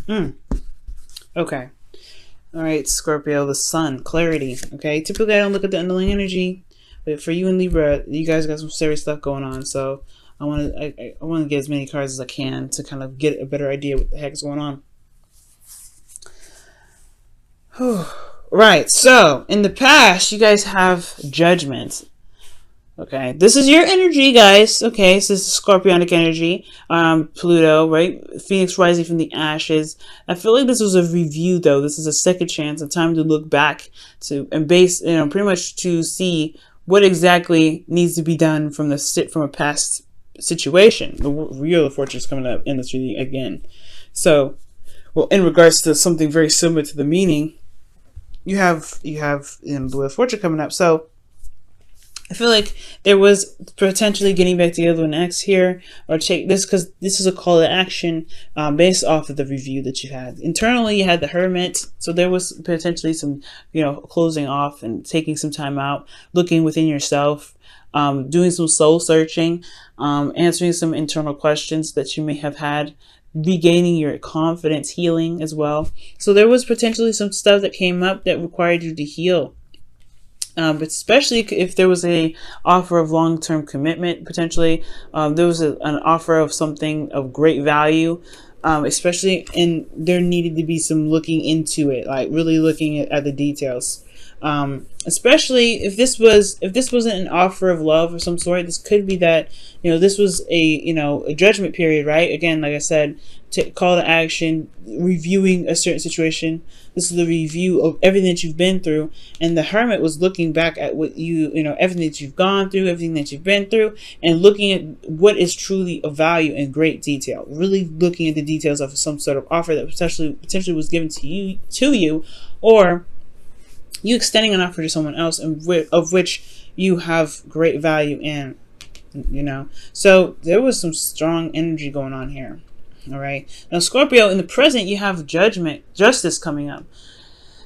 Mm. Okay. All right, Scorpio, the sun, clarity. Okay. Typically, I don't look at the underlying energy, but for you and Libra, you guys got some serious stuff going on. So I want to get as many cards as I can to kind of get a better idea what the heck is going on. Right. So in the past, you guys have judgment. Okay, this is your energy, guys. Okay, so this is Scorpionic energy. Pluto, right? Phoenix rising from the ashes. I feel like this was a review, though. This is a second chance, a time to look back to and base, pretty much to see what exactly needs to be done from a past situation. The Wheel of Fortune is coming up in this reading again. So, well, in regards to something very similar to the meaning, you have the Wheel of Fortune coming up. So I feel like there was potentially getting back together with an ex here, or take this because this is a call to action based off of the review that you had. Internally, you had the Hermit, so there was potentially some, closing off and taking some time out, looking within yourself, doing some soul searching, answering some internal questions that you may have had, regaining your confidence, healing as well. So there was potentially some stuff that came up that required you to heal. But especially if there was a offer of long-term commitment, potentially there was an offer of something of great value, especially, and there needed to be some looking into it, like really looking at the details. Especially if this wasn't an offer of love of some sort, this could be that this was a judgment period, right? Again, like I said, to call to action, reviewing a certain situation. This is the review of everything that you've been through, and the Hermit was looking back at what everything that you've gone through, everything that you've been through, and looking at what is truly of value in great detail. Really looking at the details of some sort of offer that potentially was given to you, or you extending an offer to someone else, and of which you have great value in. So there was some strong energy going on here. All right. Now, Scorpio, in the present, you have justice coming up.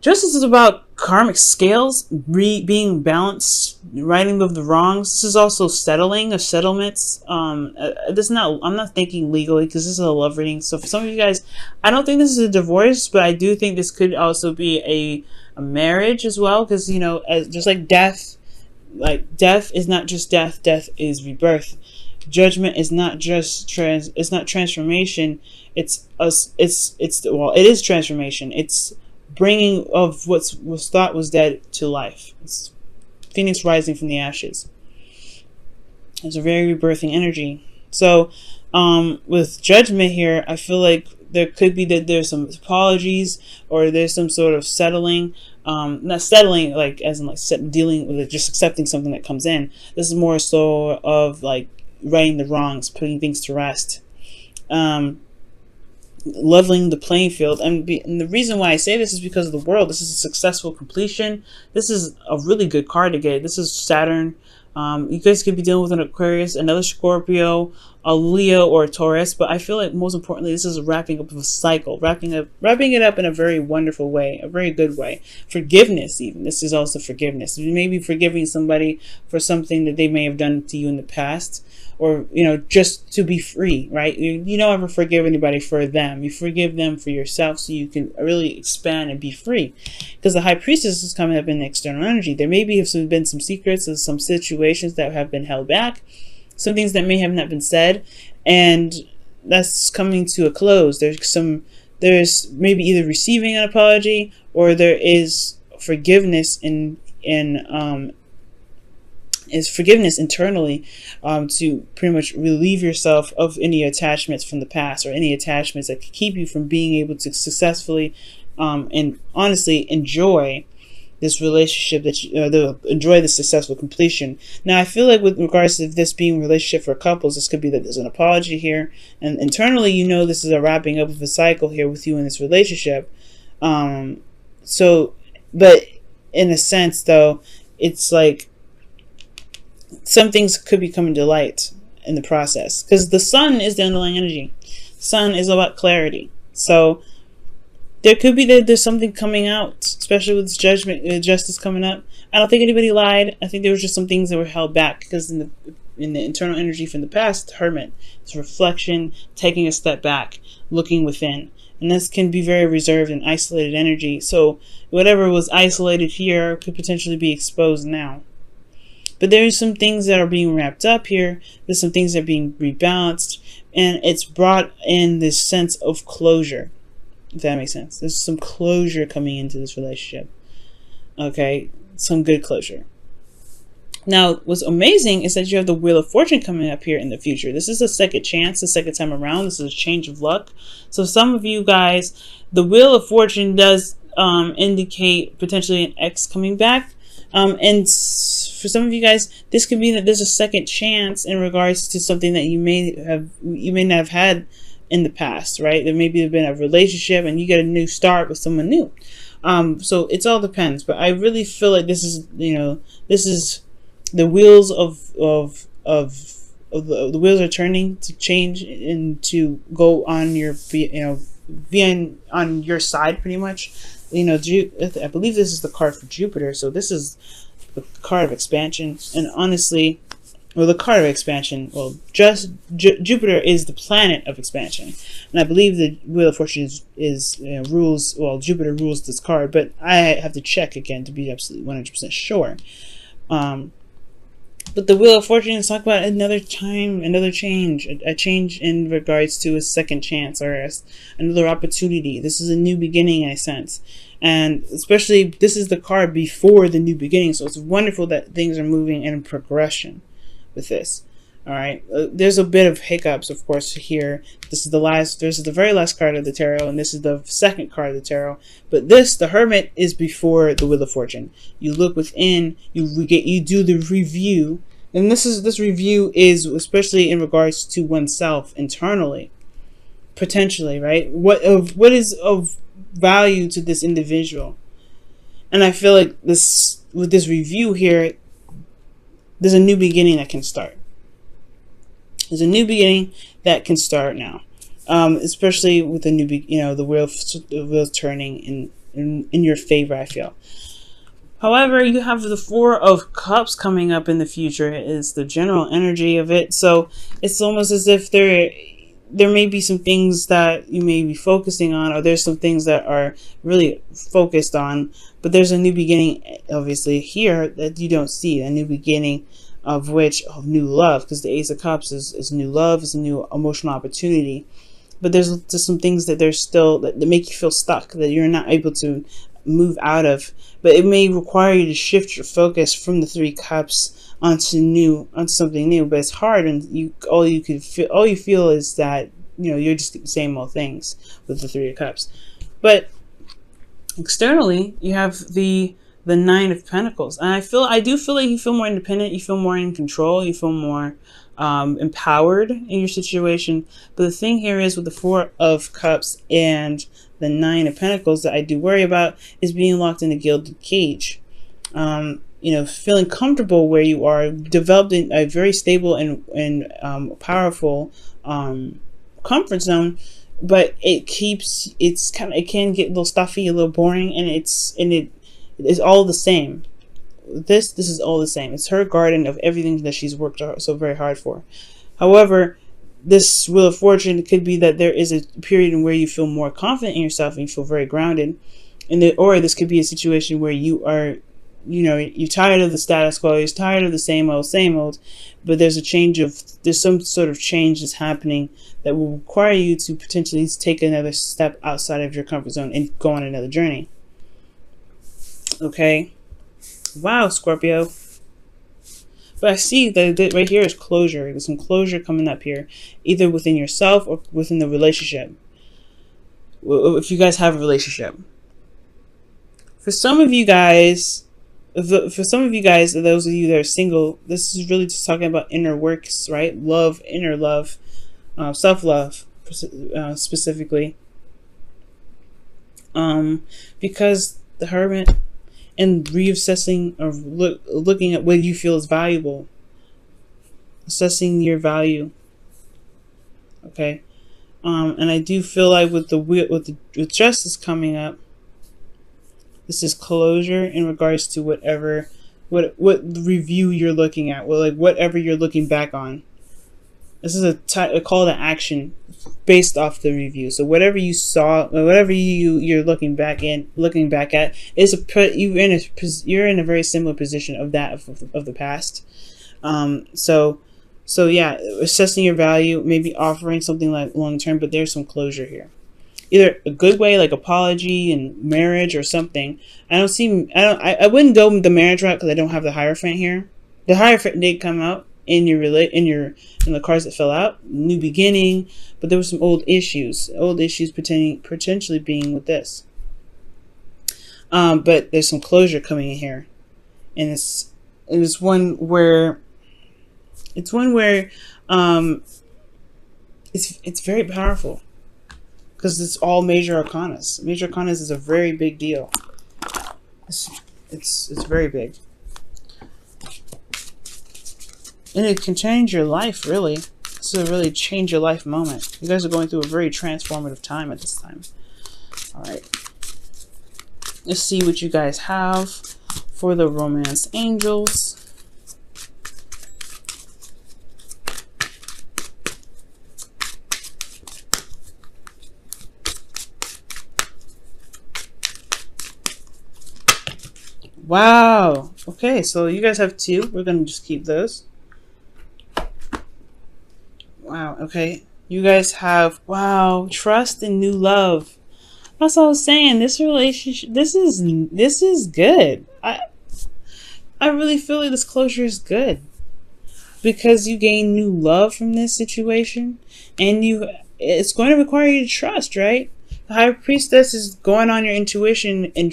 Justice is about karmic scales, being balanced, righting of the wrongs. This is also settling of settlements. I'm not thinking legally because this is a love reading. So for some of you guys, I don't think this is a divorce, but I do think this could also be a marriage as well. Because, just like death is not just death. Death is rebirth. Judgment is not just it's not transformation. It is transformation. It's bringing of what was thought was dead to life. It's Phoenix rising from the ashes. It's a very rebirthing energy. So with judgment here, I feel like there could be that there's some apologies, or there's some sort of settling. Not settling like as in like dealing with it, just accepting something that comes in. This is more so of like righting the wrongs, putting things to rest, leveling the playing field. And the reason why I say this is because of the world. This is a successful completion. This is a really good card to get. This is Saturn. You guys could be dealing with an Aquarius, another Scorpio, a Leo, or a Taurus. But I feel like most importantly, this is a wrapping up of a cycle, wrapping it up in a very wonderful way, a very good way. Forgiveness, even. This is also forgiveness. You may be forgiving somebody for something that they may have done to you in the past, or just to be free, right? You don't ever forgive anybody for them. You forgive them for yourself, so you can really expand and be free. Because the High Priestess is coming up in the external energy. There may have been some secrets and some situations that have been held back, some things that may have not been said, and that's coming to a close. There's maybe either receiving an apology, or there is forgiveness is forgiveness internally, to pretty much relieve yourself of any attachments from the past, or any attachments that could keep you from being able to successfully and honestly enjoy this relationship, enjoy the successful completion. Now, I feel like with regards to this being a relationship for couples, this could be that there's an apology here, and internally, this is a wrapping up of a cycle here with you in this relationship. But in a sense, though, it's like some things could be coming to light in the process, because the sun is the underlying energy. Sun is about clarity. So there could be that there's something coming out, especially with justice coming up. I don't think anybody lied. I think there was just some things that were held back, because in the in the internal energy from the past, Hermit. It's reflection, taking a step back, looking within. And this can be very reserved and isolated energy. So whatever was isolated here could potentially be exposed now. But there's some things that are being wrapped up here. There's some things that are being rebalanced. And it's brought in this sense of closure. If that makes sense. There's some closure coming into this relationship. Okay? Some good closure. Now, what's amazing is that you have the Wheel of Fortune coming up here in the future. This is a second chance, a second time around. This is a change of luck. So some of you guys, the Wheel of Fortune does indicate potentially an ex coming back. And for some of you guys, this could be that there's a second chance in regards to something that you may not have had in the past, right? There maybe have been a relationship and you get a new start with someone new. So it all depends. But I really feel like this is, this is the wheels the wheels are turning to change and to go on your, be on your side pretty much. I believe this is the card for Jupiter, so this is the card of expansion. And honestly, the card of expansion, just Jupiter is the planet of expansion, and I believe the Wheel of Fortune rules. Well, Jupiter rules this card, but I have to check again to be absolutely 100% sure. But the Wheel of Fortune is talking about another time, another change, a change in regards to a second chance or another opportunity. This is a new beginning in a sense. And especially, this is the card before the new beginning. So it's wonderful that things are moving in progression with this. All right. There's a bit of hiccups, of course, here. This is the very last card of the tarot, and this is the second card of the tarot. But the Hermit, is before the Wheel of Fortune. You look within, you do the review, and this review is especially in regards to oneself internally, potentially, right? What is of value to this individual? And I feel like with this review here, there's a new beginning that can start. There's a new beginning that can start now, especially with the new, the wheels turning in your favor, I feel. However, you have the Four of Cups coming up in the future. Is the general energy of it. So it's almost as if there may be some things that you may be focusing on, or there's some things that are really focused on, but there's a new beginning, obviously, here that you don't see, a new beginning of new love, because the Ace of Cups is new love, is a new emotional opportunity. But there's just some things that that make you feel stuck, that you're not able to move out of. But it may require you to shift your focus from the Three Cups onto something new. But it's hard, and all you feel is that you're just the same old things with the Three of Cups. But externally, you have the Nine of Pentacles, and I do feel like you feel more independent, you feel more in control, you feel more empowered in your situation. But the thing here is, with the Four of Cups and the Nine of Pentacles, that I do worry about is being locked in a gilded cage. Feeling comfortable where you are, developing a very stable and powerful comfort zone, but it can get a little stuffy, a little boring, and it's all the same. This is all the same. It's her garden of everything that she's worked so very hard for. However, this Wheel of Fortune could be that there is a period in where you feel more confident in yourself and you feel very grounded, or this could be a situation where you are, you're tired of the status quo, you're tired of the same old, but there's some sort of change that's happening that will require you to potentially take another step outside of your comfort zone and go on another journey. Okay. Wow, Scorpio. But I see that right here is closure. There's some closure coming up here, either within yourself or within the relationship. If you guys have a relationship. For some of you guys, those of you that are single, this is really just talking about inner works, right? Love, inner love, self-love, specifically. Because the Hermit, and reassessing or looking at what you feel is valuable, assessing your value. Okay, and I do feel like with Justice coming up, this is closure in regards to whatever what review you're looking at, well, like whatever you're looking back on. This is a call to action based off the review. So whatever you saw, whatever you're looking back at is you're in a very similar position of that of the past. So yeah, assessing your value, maybe offering something like long term, but there's some closure here. Either a good way, like apology and marriage or something. I wouldn't go with the marriage route because I don't have the Hierophant here. The Hierophant did come out in the cards that fell out, new beginning, but there were some old issues potentially being with this. But there's some closure coming in here, and it's one where it's very powerful because it's all major arcanas. Major arcanas is a very big deal. It's very big. And it can change your life, really. This is a really change your life moment. You guys are going through a very transformative time at this time. Alright. Let's see what you guys have for the Romance Angels. Wow. Okay, so you guys have two. We're going to just keep those. Wow, okay. You guys have, wow, trust and new love. That's what I was saying. This relationship, this is good. I really feel like this closure is good. Because you gain new love from this situation. And it's going to require you to trust, right? The High Priestess is going on your intuition and,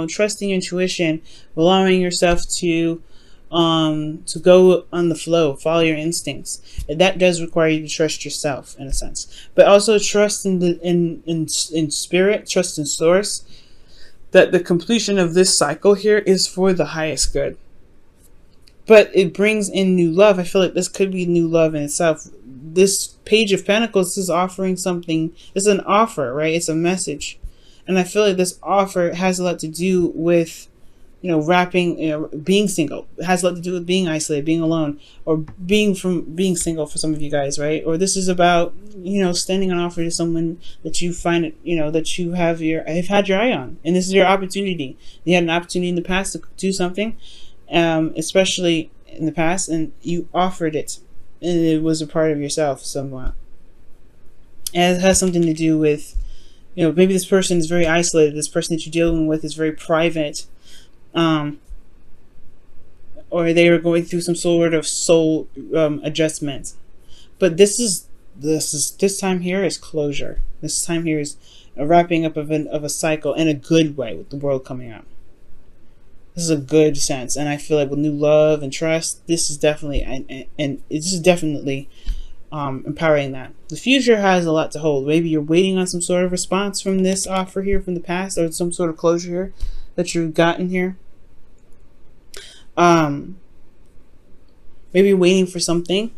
trusting your intuition, allowing yourself to go on the flow, follow your instincts. And that does require you to trust yourself in a sense, but also trust in spirit, trust in source, that the completion of this cycle here is for the highest good. But it brings in new love. I feel like this could be new love in itself. This Page of Pentacles is offering something. It's an offer, right? It's a message. And I feel like this offer has a lot to do with, being single. It has a lot to do with being isolated, being alone, or being single for some of you guys, right? Or this is about, standing an offer to someone that you find, that you have had your eye on. And this is your opportunity. You had an opportunity in the past to do something, especially in the past, and you offered it. And it was a part of yourself somewhat. And it has something to do with, maybe this person is very isolated. This person that you're dealing with is very private. Or they are going through some sort of soul adjustment. But this time here is closure. This time here is a wrapping up of a cycle in a good way with the world coming out. This is a good sense, and I feel like with new love and trust, this is definitely empowering that. The future has a lot to hold. Maybe you're waiting on some sort of response from this offer here from the past, or some sort of closure here that you've gotten here. Maybe you're waiting for something,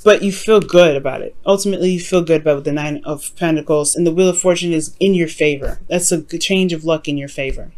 but you feel good about it. Ultimately, you feel good about the Nine of Pentacles, and the Wheel of Fortune is in your favor. That's a good change of luck in your favor.